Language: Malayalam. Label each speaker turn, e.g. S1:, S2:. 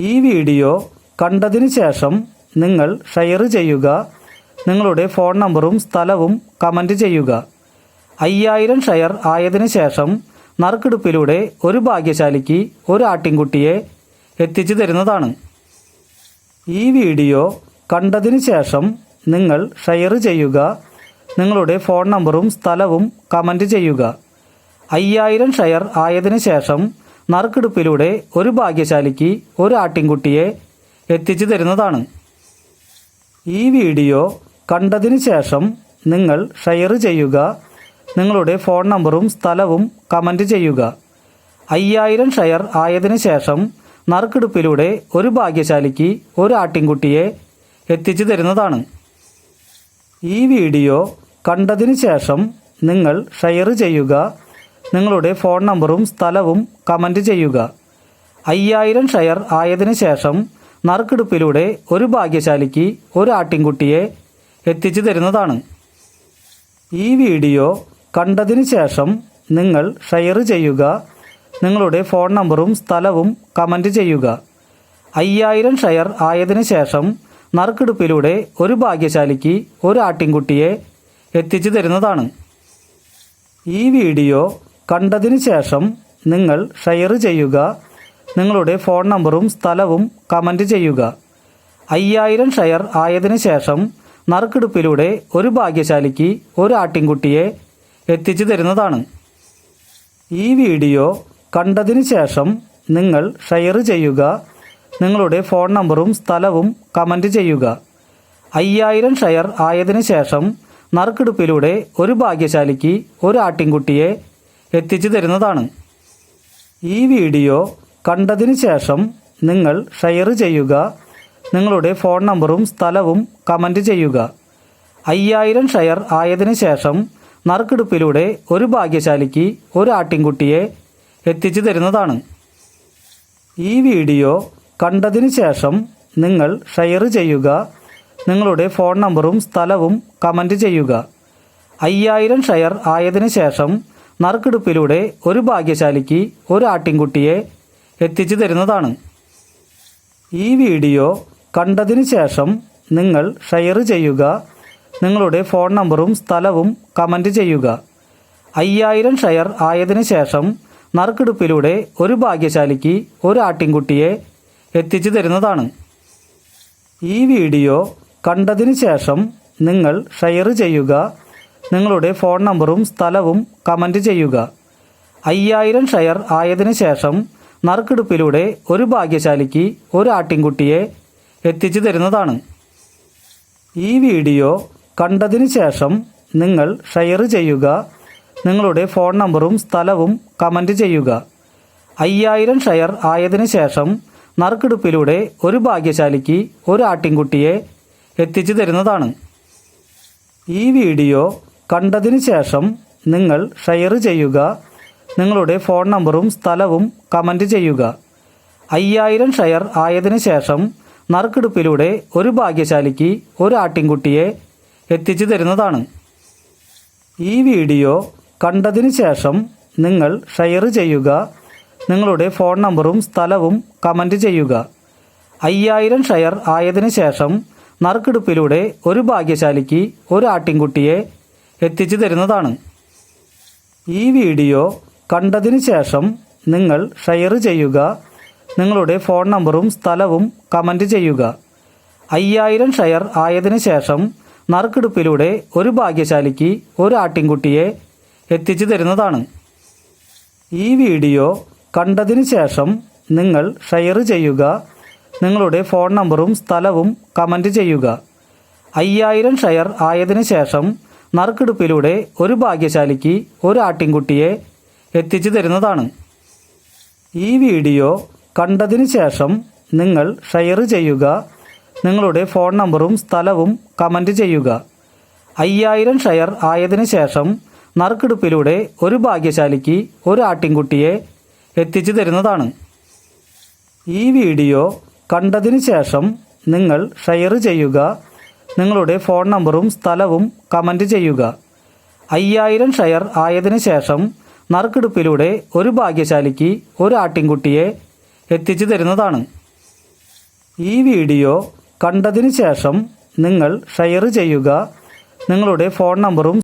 S1: ഈ വീഡിയോ കണ്ടതിന് ശേഷം നിങ്ങൾ ഷെയർ ചെയ്യുക. നിങ്ങളുടെ ഫോൺ നമ്പറും സ്ഥലവും കമൻറ്റ് ചെയ്യുക. 5000 ഷെയർ ആയതിനു ശേഷം നറുക്കെടുപ്പിലൂടെ ഒരു ഭാഗ്യശാലിക്ക് ഒരു ആട്ടിൻകുട്ടിയെ എത്തിച്ചു തരുന്നതാണ്. ഈ വീഡിയോ കണ്ടതിന് ശേഷം നിങ്ങൾ ഷെയർ ചെയ്യുക. നിങ്ങളുടെ ഫോൺ നമ്പറും സ്ഥലവും കമൻറ്റ് ചെയ്യുക. 5000 ഷെയർ ആയതിനു ശേഷം നറുക്കെടുപ്പിലൂടെ ഒരു ഭാഗ്യശാലിക്ക് ഒരു ആട്ടിൻകുട്ടിയെ എത്തിച്ചു തരുന്നതാണ്. ഈ വീഡിയോ കണ്ടതിന് ശേഷം നിങ്ങൾ ഷെയർ ചെയ്യുക. നിങ്ങളുടെ ഫോൺ നമ്പറും സ്ഥലവും കമൻറ്റ് ചെയ്യുക. 5000 ഷെയർ ആയതിനു ശേഷം നറുക്കെടുപ്പിലൂടെ ഒരു ഭാഗ്യശാലിക്ക് ഒരു ആട്ടിൻകുട്ടിയെ എത്തിച്ചു തരുന്നതാണ്. ഈ വീഡിയോ കണ്ടതിന് ശേഷം നിങ്ങൾ ഷെയർ ചെയ്യുക. നിങ്ങളുടെ ഫോൺ നമ്പറും സ്ഥലവും കമൻറ്റ് ചെയ്യുക. 5000 ഷെയർ ആയതിനു ശേഷം നറുക്കെടുപ്പിലൂടെ ഒരു ഭാഗ്യശാലിക്ക് ഒരു ആട്ടിൻകുട്ടിയെ എത്തിച്ചു തരുന്നതാണ്. ഈ വീഡിയോ കണ്ടതിന് ശേഷം നിങ്ങൾ ഷെയർ ചെയ്യുക. നിങ്ങളുടെ ഫോൺ നമ്പറും സ്ഥലവും കമൻറ്റ് ചെയ്യുക. 5000 ഷെയർ ആയതിനു ശേഷം നറുക്കെടുപ്പിലൂടെ ഒരു ഭാഗ്യശാലിക്ക് ഒരു ആട്ടിൻകുട്ടിയെ എത്തിച്ചു തരുന്നതാണ്. ഈ വീഡിയോ കണ്ടതിന് ശേഷം നിങ്ങൾ ഷെയർ ചെയ്യുക. നിങ്ങളുടെ ഫോൺ നമ്പറും സ്ഥലവും കമൻറ്റ് ചെയ്യുക. 5000 ഷെയർ ആയതിനു ശേഷം നറുക്കെടുപ്പിലൂടെ ഒരു ഭാഗ്യശാലിക്ക് ഒരു ആട്ടിൻകുട്ടിയെ എത്തിച്ചു തരുന്നതാണ്. ഈ വീഡിയോ കണ്ടതിന് ശേഷം നിങ്ങൾ ഷെയർ ചെയ്യുക. നിങ്ങളുടെ ഫോൺ നമ്പറും സ്ഥലവും കമൻറ്റ് ചെയ്യുക. 5000 ഷെയർ ആയതിനു ശേഷം നറുക്കെടുപ്പിലൂടെ ഒരു ഭാഗ്യശാലിക്ക് ഒരു ആട്ടിൻകുട്ടിയെ എത്തിച്ചു തരുന്നതാണ്. ഈ വീഡിയോ കണ്ടതിന് ശേഷം നിങ്ങൾ ഷെയർ ചെയ്യുക. നിങ്ങളുടെ ഫോൺ നമ്പറും സ്ഥലവും കമൻറ്റ് ചെയ്യുക. 5000 ഷെയർ ആയതിനു ശേഷം നറുക്കെടുപ്പിലൂടെ ഒരു ഭാഗ്യശാലിക്ക് ഒരു ആട്ടിൻകുട്ടിയെ എത്തിച്ചു തരുന്നതാണ്. ഈ വീഡിയോ കണ്ടതിന് ശേഷം നിങ്ങൾ ഷെയർ ചെയ്യുക. നിങ്ങളുടെ ഫോൺ നമ്പറും സ്ഥലവും കമൻറ്റ് ചെയ്യുക. 5000 ഷെയർ ആയതിനു ശേഷം നറുക്കെടുപ്പിലൂടെ ഒരു ഭാഗ്യശാലിക്ക് ഒരു ആട്ടിൻകുട്ടിയെ എത്തിച്ചു തരുന്നതാണ്. ഈ വീഡിയോ കണ്ടതിന് ശേഷം നിങ്ങൾ ഷെയർ ചെയ്യുക. നിങ്ങളുടെ ഫോൺ നമ്പറും സ്ഥലവും കമൻറ്റ് ചെയ്യുക. 5000 ഷെയർ ആയതിനു ശേഷം നറുക്കെടുപ്പിലൂടെ ഒരു ഭാഗ്യശാലിക്ക് ഒരു ആട്ടിൻകുട്ടിയെ എത്തിച്ചു തരുന്നതാണ്. ഈ വീഡിയോ കണ്ടതിന് ശേഷം നിങ്ങൾ ഷെയർ ചെയ്യുക. നിങ്ങളുടെ ഫോൺ നമ്പറും സ്ഥലവും കമൻറ്റ് ചെയ്യുക. 5000 ഷെയർ ആയതിനു ശേഷം നറുക്കെടുപ്പിലൂടെ ഒരു ഭാഗ്യശാലിക്ക് ഒരു ആട്ടിൻകുട്ടിയെ എത്തിച്ചു തരുന്നതാണ്. ഈ വീഡിയോ കണ്ടതിന് ശേഷം നിങ്ങൾ ഷെയർ ചെയ്യുക. നിങ്ങളുടെ ഫോൺ നമ്പറും സ്ഥലവും കമൻറ്റ് ചെയ്യുക. 5000 ഷെയർ ആയതിനു ശേഷം നറുക്കെടുപ്പിലൂടെ ഒരു ഭാഗ്യശാലിക്ക് ഒരു ആട്ടിൻകുട്ടിയെ എത്തിച്ചു തരുന്നതാണ്. ഈ വീഡിയോ കണ്ടതിന് ശേഷം നിങ്ങൾ ഷെയർ ചെയ്യുക. നിങ്ങളുടെ ഫോൺ നമ്പറും സ്ഥലവും കമൻറ്റ് ചെയ്യുക. 5000 ഷെയർ ആയതിനു ശേഷം നറുക്കെടുപ്പിലൂടെ ഒരു ഭാഗ്യശാലിക്ക് ഒരു ആട്ടിൻകുട്ടിയെ എത്തിച്ചു തരുന്നതാണ്. ഈ വീഡിയോ കണ്ടതിന് ശേഷം നിങ്ങൾ ഷെയർ ചെയ്യുക. നിങ്ങളുടെ ഫോൺ നമ്പറും സ്ഥലവും കമൻറ്റ് ചെയ്യുക. 5000 ഷെയർ ആയതിനു ശേഷം നറുക്കെടുപ്പിലൂടെ ഒരു ഭാഗ്യശാലിക്ക് ഒരു ആട്ടിൻകുട്ടിയെ എത്തിച്ചു തരുന്നതാണ്. ഈ വീഡിയോ കണ്ടതിന് ശേഷം നിങ്ങൾ ഷെയർ ചെയ്യുക. നിങ്ങളുടെ ഫോൺ നമ്പറും സ്ഥലവും കമൻറ്റ് ചെയ്യുക. 5000 ഷെയർ ആയതിനു ശേഷം നറുക്കെടുപ്പിലൂടെ ഒരു ഭാഗ്യശാലിക്ക് ഒരു ആട്ടിൻകുട്ടിയെ എത്തിച്ചു തരുന്നതാണ്. ഈ വീഡിയോ കണ്ടതിന് ശേഷം നിങ്ങൾ ഷെയർ ചെയ്യുക. നിങ്ങളുടെ ഫോൺ നമ്പറും സ്ഥലവും കമൻറ്റ് ചെയ്യുക. 5000 ഷെയർ ആയതിനു ശേഷം നറുക്കെടുപ്പിലൂടെ ഒരു ഭാഗ്യശാലിക്ക് ഒരു ആട്ടിൻകുട്ടിയെ എത്തിച്ചു തരുന്നതാണ്. ഈ വീഡിയോ കണ്ടതിന് ശേഷം നിങ്ങൾ ഷെയർ ചെയ്യുക. നിങ്ങളുടെ ഫോൺ നമ്പറും സ്ഥലവും കമൻറ്റ് ചെയ്യുക. 5000 ഷെയർ ആയതിനു ശേഷം നറുക്കെടുപ്പിലൂടെ ഒരു ഭാഗ്യശാലിക്ക് ഒരു ആട്ടിൻകുട്ടിയെ എത്തിച്ചു തരുന്നതാണ്. ഈ വീഡിയോ കണ്ടതിന് ശേഷം നിങ്ങൾ ഷെയർ ചെയ്യുക. നിങ്ങളുടെ ഫോൺ നമ്പറും സ്ഥലവും കമൻറ്റ് ചെയ്യുക. 5000 ഷെയർ ആയതിനു ശേഷം നറുക്കെടുപ്പിലൂടെ ഒരു ഭാഗ്യശാലിക്ക് ഒരു ആട്ടിൻകുട്ടിയെ എത്തിച്ചു തരുന്നതാണ്. ഈ വീഡിയോ കണ്ടതിന് ശേഷം നിങ്ങൾ ഷെയർ ചെയ്യുക. നിങ്ങളുടെ ഫോൺ നമ്പറും